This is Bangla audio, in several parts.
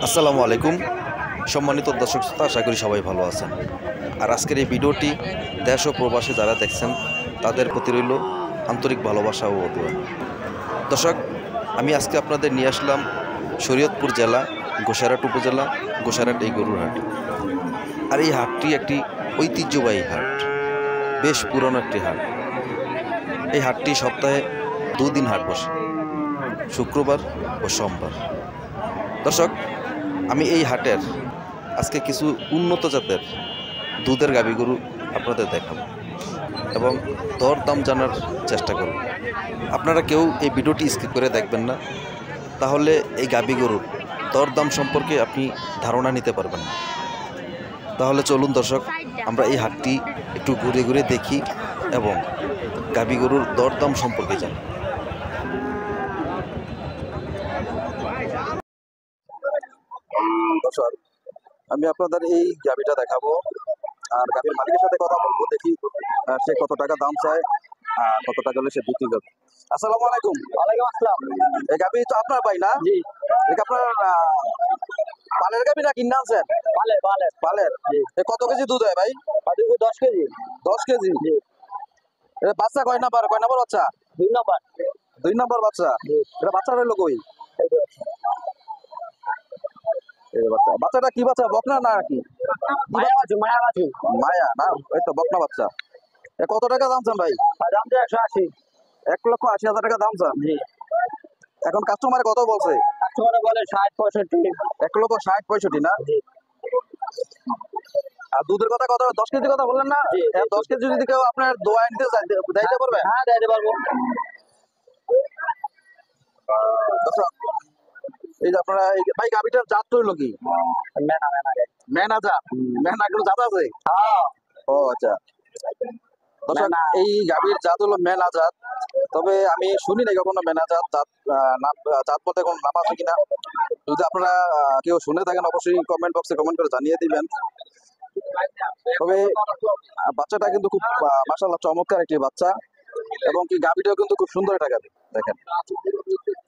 আসসালামু আলাইকুম সম্মানিত দর্শক শ্রোতা, আশা করি সবাই ভালো আছেন। আর আজকের এই ভিডিওটি দেশ ও প্রবাসী যারা দেখছেন তাদের প্রতি রইল আন্তরিক ভালোবাসা ও দোয়া। দর্শক, আমি আজকে আপনাদের নিয়ে আসলাম শরীয়তপুর জেলা গোসাইরহাট উপজেলা গোসাইরহাট এই গরুর হাট। আর এই হাটটি একটি ঐতিহ্যবাহী হাট, বেশ পুরনো একটি হাট। এই হাটটি সপ্তাহে দুদিন হাট বসে, শুক্রবার ও সোমবার। দর্শক, আমি এই হাটের আজকে কিছু উন্নত জাতের দুধের গাভী গরু আপনাদের দেখাবো এবং দর দাম জানার চেষ্টা করব। আপনারা কেউ এই ভিডিওটি স্কিপ করে দেখবেন না, তাহলে এই গাভী গরুর দর দাম সম্পর্কে আপনি ধারণা নিতে পারবেন না। তাহলে চলুন দর্শক, আমরা এই হাটটি একটু ঘুরে ঘুরে দেখি এবং গাভী গরুর দর দাম সম্পর্কে জানি। দর্শক, আমি আপনাদের এই গাভীটা দেখাবো আর গাভীর মালিকের সাথে কথা বলবো, দেখি সে কত টাকা দাম চায় আর কত টাকা হলে সে বিক্রি করবে। আসসালামু আলাইকুম। ওয়ালাইকুম আসসালাম। এই গাভী তো আপনার ভাই না? জি। এটা আপনার পালের গাভী না কিনে আনছেন? পালে পালে পালের। এ কত কেজি দুধ হয় ভাই? 10 কেজি। 10 কেজি। জি। এটা বাচ্চা কয় নাম্বার বাচ্চা? 2 নম্বর। 2 নাম্বার বাচ্চা। জি। এটা বাচ্চা রইলো কই? এই বাচ্চাটা কি বাচ্চা, বকনা না কি? মায়া না, এই তো বকনা বাচ্চা। এ কত টাকা দাম চান ভাই? দাম তো 180। 1,80,000 টাকা দাম চান? জি। এখন কাস্টমারে কত বলছে? কাস্টমারে বলে 60-65। 1,60,65 না? জি। আর দুধের কথা কত? 10 কেজি কথা বললেন না? জি। 10 কেজি যদি কেউ আপনার দোয়া আনতে দিতে পারবে? হ্যাঁ, দিতে পারবো। দর্শক, এই যে আপনারা ভাই গাভিটার জাত হইলো কি? মেনা মেনা। মেনা জাত? মেনা কোনো জাত আছে? হ্যাঁ। ও আচ্ছা। দর্শক, এই গাভির জাত হলো মেনা জাত। তবে আমি শুনি নাই কখনো মেনা জাত জাত বলতে কোনো নাম আছে কিনা। যদি আপনারা কেউ শুনে থাকেন অবশ্যই কমেন্ট বক্সে কমেন্ট করে জানিয়ে দিবেন। তবে বাচ্চাটা কিন্তু খুব মাশাআল্লাহ চমৎকার একটি বাচ্চা, এবং কি গাভিটাও কিন্তু খুব সুন্দর একটা গাভি। দেখেন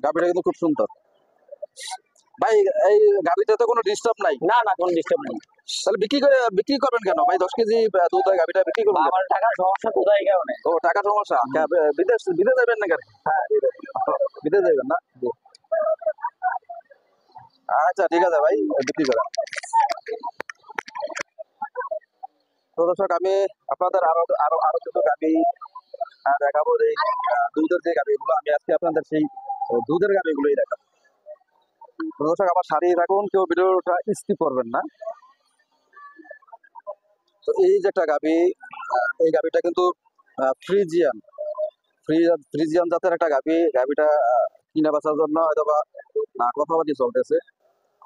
গাভিটা কিন্তু খুব সুন্দর। ভাই এই গাভিতে তো কোনো ডিস্টার্ব নাই? না না, কোনো ডিস্টার্ব নেই। তাহলে বিক্রি করবেন কেন ভাই? 10 কেজি দুধ হয় গাভিটা বিক্রি করবেন কেন? আমার টাকার সমস্যা কোথায় কারণে? ও, টাকা সমস্যা। বিদেশ যাবেন না কেন? হ্যাঁ, বিদেশ যাবেন না? আচ্ছা ঠিক আছে ভাই, বিক্রি করেন। তো দর্শক, আমি আপনাদের আরো কিছু গাভি দেখাবো। যে দুধের যে গাভিগুলো, আমি আজকে আপনাদের সেই দুধের গাভিগুলোই দেখাবো। তো দর্শক, আমার সাথেই থাকুন, কেউ ভিডিওটা স্কিপ করবেন না। তো এই যে একটা গাভি, এই গাভিটা কিন্তু ফ্রিজিয়ান ফ্রিজিয়ান জাতের একটা গাভি। গাভিটা কিনা বেচার জন্য হয়তো বা কথাবার্তি চলতেছে।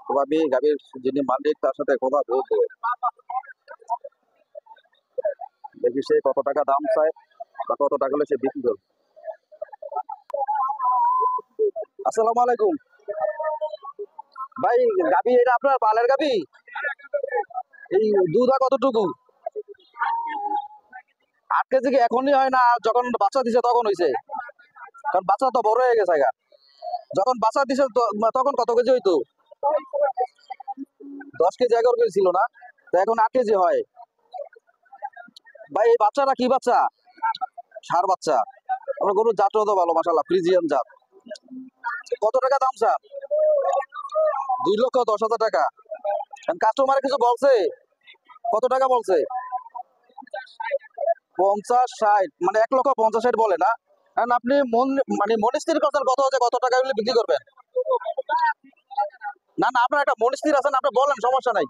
তো আমি গাভির যিনি মালিক তার সাথে কথা বলবো, দেখি সে কত টাকা দাম চায় বা কত টাকা হলে সে বিক্রি করবে। আসসালামু আলাইকুম ভাই, গাভি এটা আপনার পালের গাভি? এই দুধ হয় কতটুকু? 8 কেজি কি এখনই হয় না যখন বাচ্চা দিছে তখন হয়েছে? কারণ বাচ্চা তো বড় হয়ে গেছে। যখন বাচ্চা দিছে তখন কত কেজি হইতো? 10 কেজি 11 কেজি ছিল না, তো এখন 8 কেজি হয়। ভাই এই বাচ্চাটা কি বাচ্চা? ষাঁড় বাচ্চা। আমার গরুর জাতটাও তো ভালো মাশাআল্লাহ, ফ্রিজিয়ান জাত। কত টাকা দাম চান? 2,10,000 টাকা। কাস্টমারে কিছু বলছে? কত টাকা বলছে? 50-60, মানে 1,50,000 বলে না? কারণ আপনি মনস্থির করছেন কত হচ্ছে, কত টাকা হলে বিক্রি করবেন? না না, আপনার একটা মনস্থির আছেন, আপনি বলেন, সমস্যা নাই।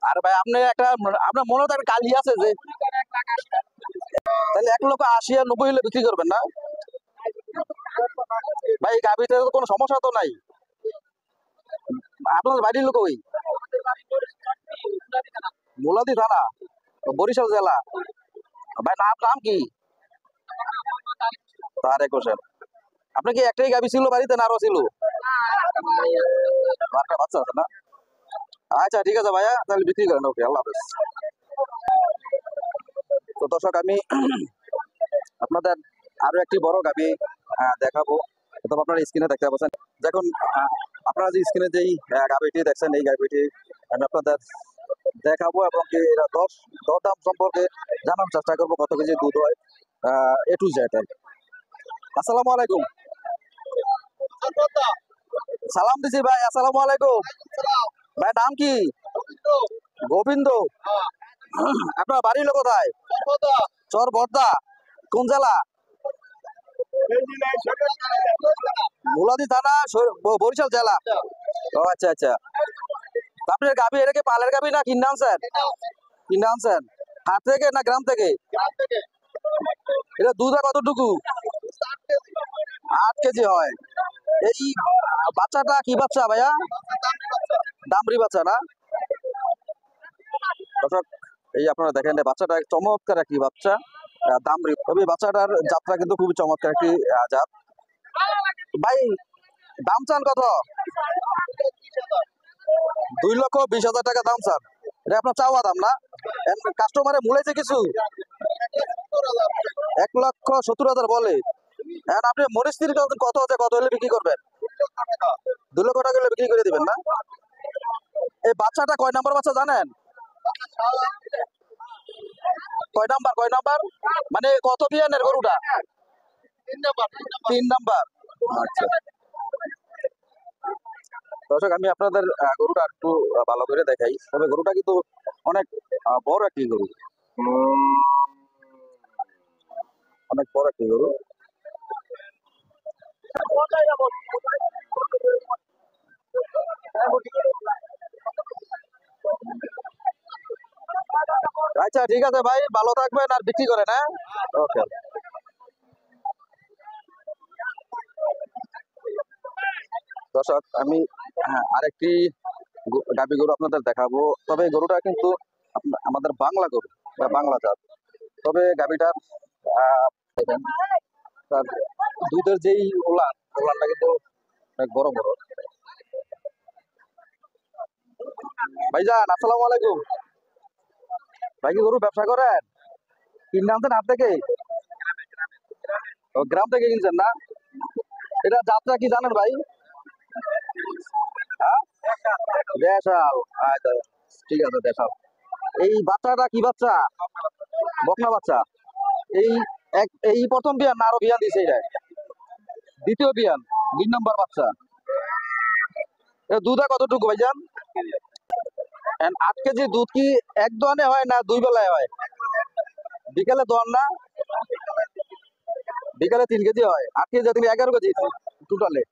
আর ভাই আপনি আপনার মনে তো একটা কালি আছে যে, তাহলে 1,80,000 আর 90 হলে বিক্রি করবেন না ভাই? গাভিতে তো কোনো সমস্যা তো নাই। আপনার বাড়ির লোক ওই মুলাদি থানা, বরিশাল জেলা। ভাই নাম কি? তারেক হোসেন। আপনার কি একটাই গাভি ছিল বাড়িতে না আরো ছিল? বাচ্চা আছে না? আচ্ছা ঠিক আছে ভাইয়া, তাহলে বিক্রি করেন। ওকে, আল্লাহ হাফেজ। তো দর্শক, আমি আপনাদের আরো একটি বড় গাভি দেখাবো। তবে আপনারা স্ক্রিনে দেখতে পাচ্ছেন। দেখুন আপনারা যে স্ক্রিনে যেই গাভিটি দেখছেন, এই গাভিটি আমি আপনাদের দেখাবো এবং কি এরা দরদাম সম্পর্কে জানার চেষ্টা করবো কত কেজি দুধ হয় এ টু জেড। আসসালামু আলাইকুম। সালাম দিছি ভাই। আসসালামু আলাইকুম ভাই। নাম কি? গোবিন্দ। আপনার বাড়ি হলো কোথায়? চর বর্দা। কোন জেলা? মুলাদি থানা, বরিশাল জেলা। ও আচ্ছা আচ্ছা। আপনার গাভি এটা কি পালের গাভি না কিনে আনছেন? কিনে আনছেন হাট থেকে না গ্রাম থেকে? এটা দুধ কতটুকু? 8 কেজি হয়। এই বাচ্চাটা কি বাচ্চা ভাইয়া? দামরি বাচ্চা না? দর্শক এই আপনারা দেখেন বাচ্চাটা চমৎকার একটি বাচ্চা, দামরি। তবে বাচ্চাটার যাত্রা কিন্তু খুবই চমৎকার একটি জাত। ভাই দাম চান কত? 2,20,000 টাকা দাম চান। এটা আপনার চাওয়া দাম না? কাস্টমারে মূলেছে কিছু? 1,70,000 বলে। আপনি মরিস্ত্রির কত হচ্ছে, কত হলে বিক্রি করবেন? 2 লক্ষ টাকা হলে বিক্রি করে দিবেন না? এই বাচ্চাটা কয় নাম্বার বাচ্চা জানেন? কয় নাম্বার মানে কত বিয়ানের গরুটা? 3 নাম্বার। আচ্ছা দর্শক আমি আপনাদের গরুটা একটু ভালো করে দেখাই। তবে গরুটা কিন্তু অনেক বড় একটি গরু, অনেক বড় একটি গরু। আচ্ছা ঠিক আছে ভাই, ভালো থাকবেন আর বিক্রি করেন। হ্যাঁ ওকে। দর্শক আমি আরেকটি গাভী গরু আপনাদের দেখাবো। তবে গরুটা কিন্তু আমাদের বাংলা গরু বা বাংলা জাত। তবে গাভীটার তার দুধের যেই ওলানটা কিন্তু অনেক বড় বড়। ভাইজান আসসালামু আলাইকুম। ভাই কি গরু ব্যবসা করেন? কিনে আনছেন হাট থেকে? গ্রাম থেকে কিনছেন না? এটা যাত্রা কি জানেন ভাই? দেশাল। আচ্ছা ঠিক আছে দেশাল। এই বাচ্চাটা কি বাচ্চা? বকনা বাচ্চা। এই প্রথম বিয়ান না আরো বিয়ান দিছে? এটা দ্বিতীয় বিয়ান, 2 নম্বর বাচ্চা। দুধ কতটুকু ভাইজান? 8 কেজি দুধ কি এক দোয়ানে হয় না 2 বেলায় হয়? বিকালে দোয়ান না? বিকালে 3 কেজি হয়। 8 কেজি তুমি 11 কেজি টোটালে।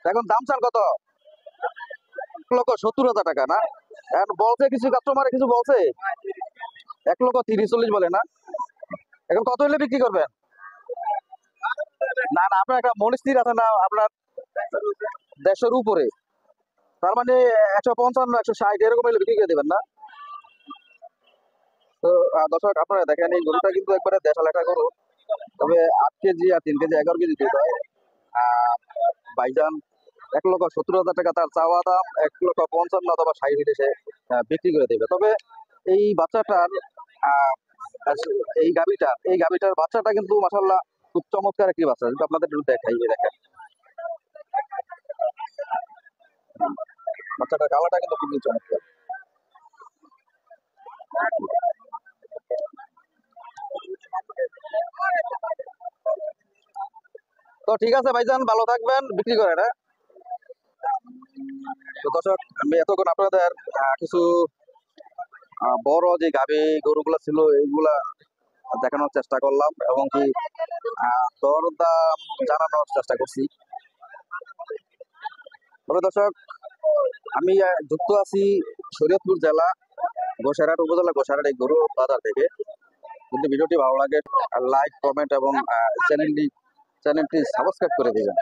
এখন দাম চান কত? 1,70,000 টাকা না? এখন বলছে কিছু কাস্টমারে কিছু বলছে 1,30,40 বলে না? এখন কত হলে বিক্রি করবেন? না না আপনার একটা মনস্থির আছে না আপনার 150 উপরে? তার মানে 155, 160 এরকম হলে বিক্রি করে দেবেন না? তো দর্শক আপনারা দেখেন এই গরুটা কিন্তু একবারে দেশাল একটা গরু। তবে 8 কেজি আর 3 কেজি 11 কেজি দুধ হয়। ভাইজান 1,70,000 টাকা তার চাওয়া দাম। 1,55 অথবা 60 হলে সে বিক্রি করে দেবে। তবে এই বাচ্চাটার এই গাভীটার বাচ্চাটা কিন্তু মাশাআল্লাহ খুব চমৎকার একটি বাচ্চা। যদি আপনাদের একটু দেখাই, দেখেন বাচ্চাটার কালারটা কিন্তু খুবই চমৎকার। তো ঠিক আছে ভাইজান, ভালো থাকবেন, বিক্রি করেন। হ্যাঁ তো দর্শক আমি এতক্ষণ আপনাদের কিছু বড় যে গাভী গরুগুলা ছিল এইগুলা দেখানোর চেষ্টা করলাম এবং কি দরদাম জানানোর চেষ্টা করছি। তবে দর্শক আমি যুক্ত আছি শরীয়তপুর জেলা গোসাইরহাট উপজেলা গোসাইরহাট এই গরু বাজার থেকে। যদি ভিডিওটি ভালো লাগে লাইক, কমেন্ট এবং চ্যানেলটি সাবস্ক্রাইব করে দিবেন।